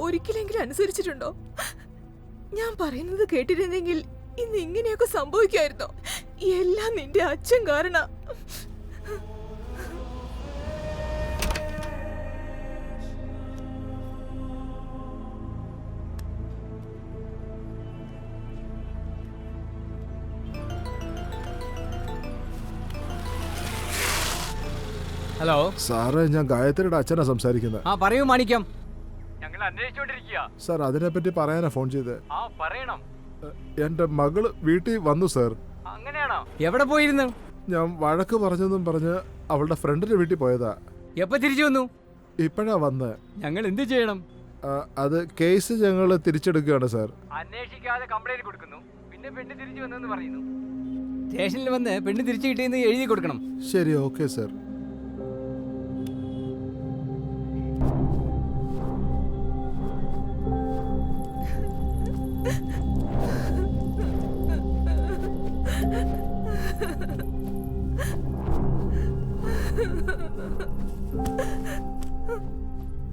ഒരിക്കലെങ്കിലും അനുസരിച്ചിട്ടുണ്ടോ? ഞാൻ പറയുന്നത് കേട്ടിരുന്നെങ്കിൽ ഇന്ന് ഇങ്ങനെയൊക്കെ സംഭവിക്കായിരുന്നോ? എല്ലാം നിന്റെ അച്ഛൻ കാരണം. ഹലോ സാറേ, ഞാൻ ഗായത്രിയുടെ അച്ഛനാ സംസാരിക്കുന്നത്. ആ പറയൂ മാണിക്യം. ഞങ്ങൾ അന്വേഷിച്ചോണ്ടിരിക്കുക. സാർ, അതിനെപ്പറ്റി പറയാനാ ഫോൺ ചെയ്തത്. ആ പറയണം. എന്റെ മകള് വീട്ടിൽ വന്നു സാർ. അങ്ങനെയാണോ? എവിടെ പോയിരുന്നു? ഞാൻ വഴക്ക് പറഞ്ഞെന്നും പറഞ്ഞ് അവളുടെ ഫ്രണ്ടിന്റെ വീട്ടിൽ പോയതാ. എപ്പോ തിരിച്ചു വന്നു? ഇപ്പഴാ വന്ന്. ഞങ്ങൾ എന്ത് ചെയ്യണം? അത് കേസ് ഞങ്ങൾ തിരിച്ചെടുക്കുകയാണ് സാർ. അന്വേഷിക്കാതെ കംപ്ലൈന്റ് കൊടുക്കുന്നു, പിന്നെ പെണ്ണ് തിരിച്ചു വന്നെന്ന് പറയുന്നു. സ്റ്റേഷനിൽ വന്ന് പെണ്ണ് തിരിച്ചു കിട്ടിയെന്ന് എഴുതി കൊടുക്കണം. ശരി, ഓക്കെ സാർ.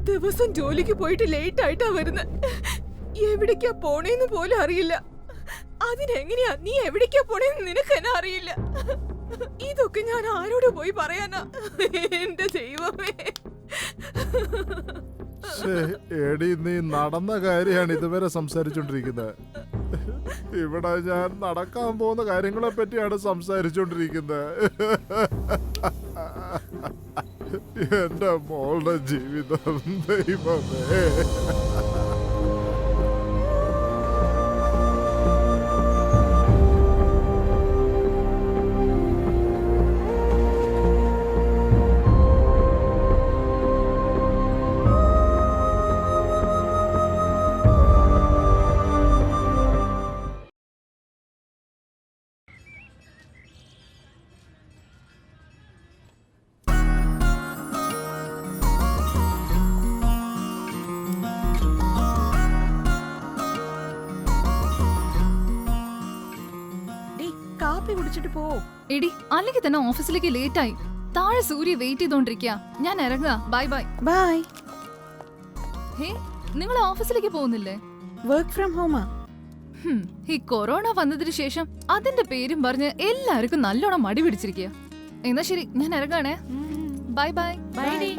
ദിവസം ജോലിക്ക് പോയിട്ട് ലേറ്റ് ആയിട്ടാ വരുന്നത്. എവിടേക്കാ പോണേന്ന് പോലും അറിയില്ല. അതിനെങ്ങനെയാ നീ എവിടേക്കാ പോണേന്ന് നിനക്ക് എന്നെ അറിയില്ല. ഇതൊക്കെ ഞാൻ ആരോട് പോയി പറയാനാ? എന്റെ ദൈവമേ. എടി, നീ നടന്ന കാര്യമാണ് ഇതുവരെ സംസാരിച്ചോണ്ടിരിക്കുന്നത്. ഇവിടെ ഞാൻ നടക്കാൻ പോകുന്ന കാര്യങ്ങളെ പറ്റിയാണ് സംസാരിച്ചോണ്ടിരിക്കുന്നത്. എന്റെ മോളുടെ ജീവിതം ദൈവമേ. കാപ്പി കുടിച്ചിട്ട് പോ. എടി, അല്ലെങ്കിൽ തന്നെ ഓഫീസിലേക്ക് ലേറ്റ് ആയി. താഴെ സൂര്യ വെയിറ്റ് ചെയ്തോണ്ടിരിക്കുക. ഞാൻ ഇറങ്ങുക. By bye. ബൈ. ഹേ, നിങ്ങൾ ഓഫീസിലേക്ക് പോകുന്നില്ലേ? വർക്ക് ഫ്രം ഹോമാ. ഈ കൊറോണ വന്നതിന് ശേഷം അതിന്റെ പേരും പറഞ്ഞ് എല്ലാവർക്കും നല്ലോണം മടി പിടിച്ചിരിക്കുക. എന്നാ ശരി, ഞാൻ ഇറങ്ങാണേ. Bye bye. ബൈ ഡി.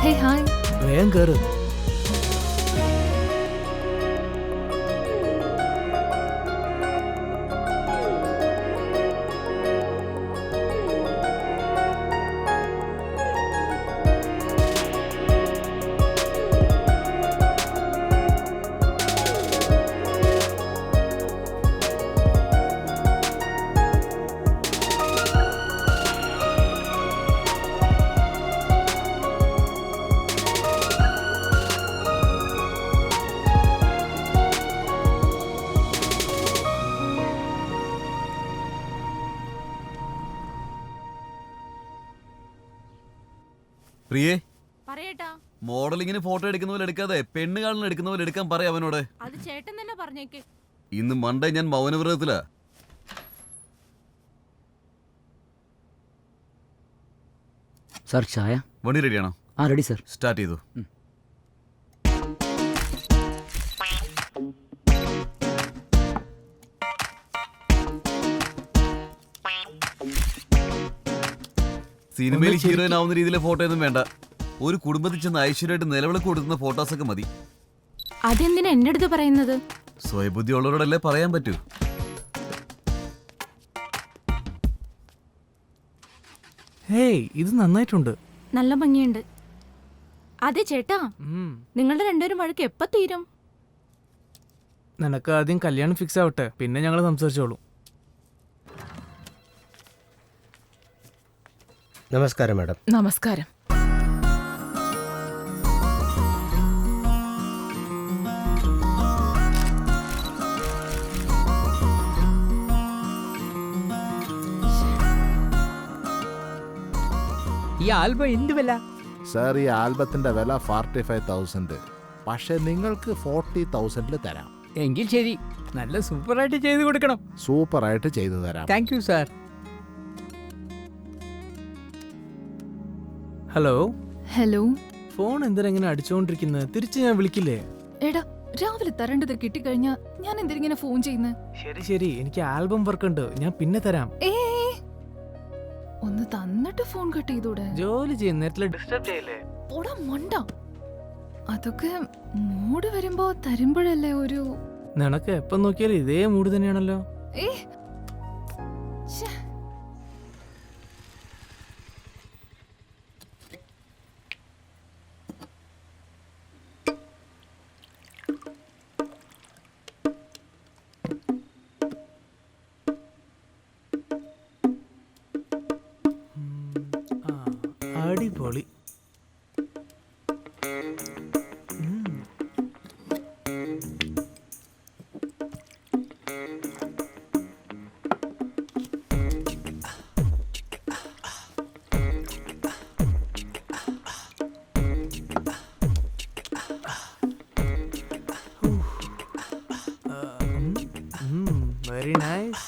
Hey hi. വേഗം കേറ്. പ്രിയേ, പറയട്ടാ. മോഡലിങ്ങിന് ഫോട്ടോ എടുക്കുന്ന പോലെ എടുക്കാതെ പെണ്ണ് കാണലിന് എടുക്കുന്ന പോലെ എടുക്കാൻ പറയാം അവനോട്. അത് ചേട്ടൻ തന്നെ പറഞ്ഞേക്ക്. ഇന്ന് മണ്ടേ ഞാൻ മൗനവ്രതത്തിലാ. സാർ, ചായ. വണ്ടി റെഡിയാണോ? ആ, റെഡി സാർ. സ്റ്റാർട്ട് ചെയ്തു. സിനിമയിൽ ഹീറോയിൻ ആവുന്ന രീതിയിലെ ഫോട്ടോ ഒന്നും വേണ്ട. ഒരു കുടുംബത്തിൽ ചെന്ന് ഐശ്വര്യമായിട്ട് നിലവിളക്ക് കൊടുക്കുന്ന ഫോട്ടോസൊക്കെ മതി. അതെന്തിനാ എന്റെ അടുത്ത് പറയുന്നത്? സ്വയബുദ്ധി ഉള്ളവരോടല്ലേ പറയാൻ പറ്റൂ. ഹേയ്, ഇത് നന്നായിട്ടുണ്ട്. നല്ല ഭംഗിയുണ്ട്. അതെ ചേട്ടാ, നിങ്ങളുടെ രണ്ടുപേരും വഴക്ക് എപ്പ തീരും? നിനക്ക് ആദ്യം കല്യാണം ഫിക്സ് ആവട്ടെ, പിന്നെ ഞങ്ങൾ സംസാരിച്ചോളൂ. നമസ്കാരം മാഡം. നമസ്കാരം. ഈ ആൽബം എന്ത് വില? സാർ ഈ ആൽബത്തിന്റെ വില 45,000, പക്ഷെ നിങ്ങൾക്ക് 40,000 തരാം. എങ്കിൽ ശരി, നല്ല സൂപ്പറായിട്ട് ചെയ്തു കൊടുക്കണം. സൂപ്പറായിട്ട് ചെയ്തു തരാം. Thank you sir. Hello, hello. Phone എന്തിനാ ഇങ്ങനെ അടിച്ചുകൊണ്ടിരിക്കുന്നത്? തിരിച്ച് ഞാൻ വിളിക്കില്ലേ? എടാ, രാവിലെ തരേണ്ടത് കിട്ടിക്കഴിഞ്ഞാ ഞാൻ എന്തിങ്ങനെ ഫോൺ ചെയ്യുന്നത്? ശരി ശരി, എനിക്ക് ആൽബം വർക്ക് ഉണ്ട്, ഞാൻ പിന്നെ തരാം. ഏ, ഒന്ന് തന്നിട്ട് ഫോൺ കട്ട് ചെയ്തൂടെ? ജോലി ചെയ്യുന്ന നേരത്തില് ഡിസ്റ്റർബ് ചെയ്യല്ലേ? പോടാ മണ്ട. അതൊക്കെ മൂഡ് വരുമ്പോ തരുമ്പോഴല്ലേ ഒരു... നിനക്ക് എപ്പം നോക്കിയാലും ഇതേ മൂഡ് തന്നെയാണല്ലോ. ഏ, ഛെ. അടിപൊളി. Very nice.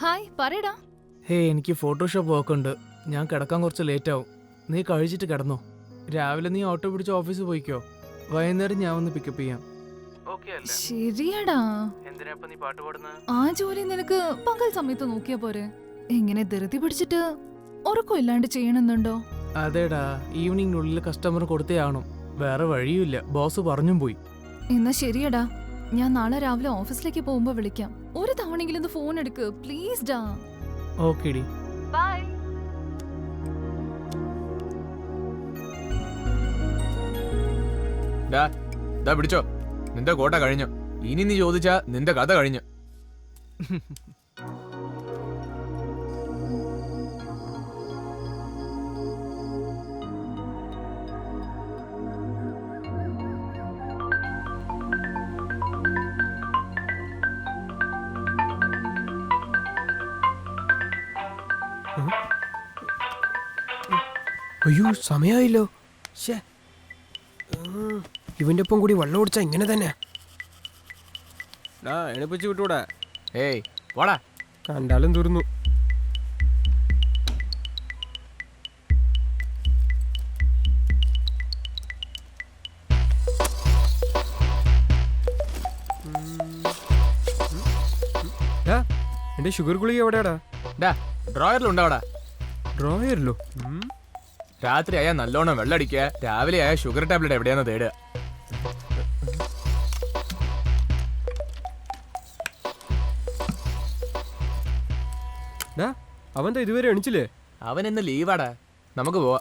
ഹായ്, പറയടാ. ഹേ, എനിക്ക് ഫോട്ടോഷോപ്പ് വർക്ക് ഉണ്ട്, ഞാൻ കിടക്കാൻ കുറച്ച് ലേറ്റ് ആവും. നീ കഴിച്ചിട്ട് കിടന്നോ. രാവിലെ നീ ഓട്ടോ പിടിച്ച് ഓഫീസിൽ പോയിക്കോ, വൈകുന്നേരം ഞാൻ വന്ന് പിക്കപ്പ് ചെയ്യാം. ശരിയാടാ. എന്തിനാ നീ പാട്ട് പാടുന്നത്? ആ ജോലി നിനക്ക് പകൽ സമയത്ത് നോക്കിയാ പോരെ. എങ്ങനെ ധൃതി പിടിച്ചിട്ട് ഉറക്കം ഇല്ലാണ്ട് ചെയ്യണമെന്നുണ്ടോ? അതേടാ, ഈവനിങ്ങിനുള്ളിൽ കസ്റ്റമർ കൊടുത്തേ ആവണം, വേറെ വഴിയുമില്ല, ബോസ് പറഞ്ഞും പോയി. എന്നാ ശരിയടാ, ഞാൻ നാളെ രാവിലെ ഓഫീസിലേക്ക് പോകുമ്പോ വിളിക്കാം. ഒരു തവണെങ്കിലും ഒന്ന് ഫോൺ എടുക്ക് പ്ലീസ് ഡാ. Okay D. ബൈ. പിടിച്ചോ, നിന്റെ കോട്ട കഴിഞ്ഞു. ഇനി നീ ചോദിച്ചാ നിന്റെ കഥ കഴിഞ്ഞു. അയ്യോ, സമയമായില്ലോ. ഇവന്റെ ഒപ്പം കൂടി വെള്ളം കുടിച്ചാ ഇങ്ങനെ തന്നെ. എണിപ്പിച്ച് വിട്ടൂടാ. ഏയ് വാടാ. കണ്ടാലും തീർന്നു. എന്റെ ഷുഗർ ഗുളിക എവിടെയാടാ? ഡ്രോയറിലുണ്ടാവടാ. ഡ്രോയറിലോ? രാത്രി ആയാൽ നല്ലോണം വെള്ളടിക്കുക, രാവിലെ ആയാൽ ഷുഗർ ടാബ്ലറ്റ് എവിടെയാന്ന് തേടുക. അവൻ ഇതുവരെ എണിച്ചില്ലേ? അവൻ ഇന്ന് ലീവാടാ, നമുക്ക് പോവാ.